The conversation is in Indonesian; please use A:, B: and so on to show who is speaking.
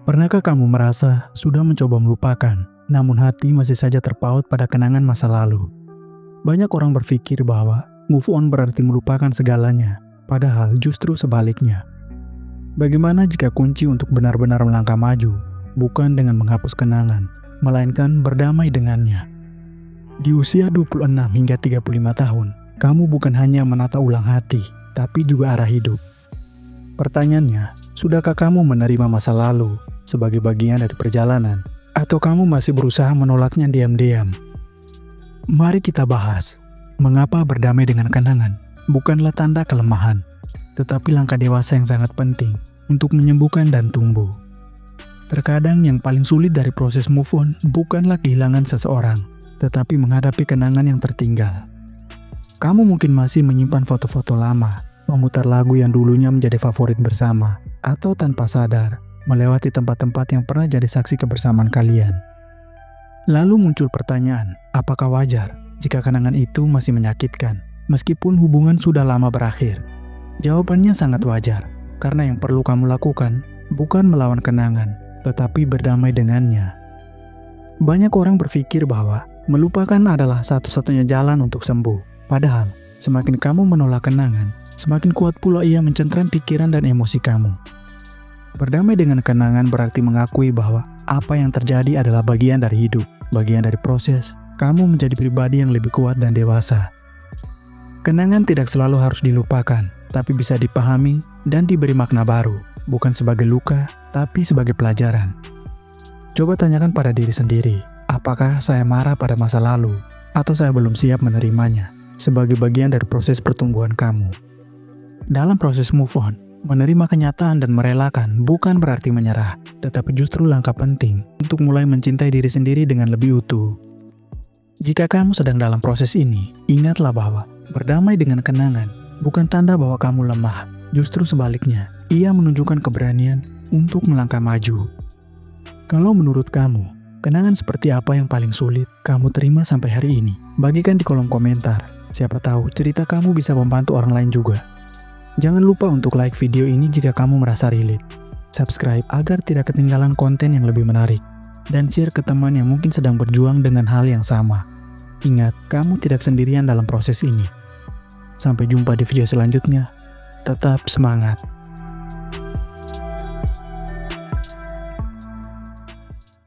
A: Pernahkah kamu merasa sudah mencoba melupakan, namun hati masih saja terpaut pada kenangan masa lalu? Banyak orang berpikir bahwa move on berarti melupakan segalanya, padahal justru sebaliknya. Bagaimana jika kunci untuk benar-benar melangkah maju, bukan dengan menghapus kenangan, melainkan berdamai dengannya? Di usia 26 hingga 35 tahun, kamu bukan hanya menata ulang hati, tapi juga arah hidup. Pertanyaannya, sudahkah kamu menerima masa lalu sebagai bagian dari perjalanan, atau kamu masih berusaha menolaknya diam-diam? Mari kita bahas, mengapa berdamai dengan kenangan bukanlah tanda kelemahan, tetapi langkah dewasa yang sangat penting untuk menyembuhkan dan tumbuh. Terkadang yang paling sulit dari proses move on bukanlah kehilangan seseorang, tetapi menghadapi kenangan yang tertinggal. Kamu mungkin masih menyimpan foto-foto lama, memutar lagu yang dulunya menjadi favorit bersama, atau tanpa sadar, melewati tempat-tempat yang pernah jadi saksi kebersamaan kalian. Lalu muncul pertanyaan, apakah wajar jika kenangan itu masih menyakitkan, meskipun hubungan sudah lama berakhir? Jawabannya sangat wajar, karena yang perlu kamu lakukan bukan melawan kenangan, tetapi berdamai dengannya. Banyak orang berpikir bahwa melupakan adalah satu-satunya jalan untuk sembuh. Padahal, semakin kamu menolak kenangan, semakin kuat pula ia mencengkram pikiran dan emosi kamu. Berdamai dengan kenangan berarti mengakui bahwa apa yang terjadi adalah bagian dari hidup, bagian dari proses. Kamu menjadi pribadi yang lebih kuat dan dewasa. Kenangan tidak selalu harus dilupakan, tapi bisa dipahami dan diberi makna baru, bukan sebagai luka, tapi sebagai pelajaran. Coba tanyakan pada diri sendiri, apakah saya marah pada masa lalu, atau saya belum siap menerimanya, sebagai bagian dari proses pertumbuhan kamu. Dalam proses move on, menerima kenyataan dan merelakan bukan berarti menyerah, tetapi justru langkah penting untuk mulai mencintai diri sendiri dengan lebih utuh. Jika kamu sedang dalam proses ini, ingatlah bahwa berdamai dengan kenangan bukan tanda bahwa kamu lemah, justru sebaliknya, ia menunjukkan keberanian untuk melangkah maju. Kalau menurut kamu, kenangan seperti apa yang paling sulit kamu terima sampai hari ini? Bagikan di kolom komentar, siapa tahu cerita kamu bisa membantu orang lain juga. Jangan lupa untuk like video ini jika kamu merasa relate, subscribe agar tidak ketinggalan konten yang lebih menarik, dan share ke teman yang mungkin sedang berjuang dengan hal yang sama. Ingat, kamu tidak sendirian dalam proses ini. Sampai jumpa di video selanjutnya. Tetap semangat.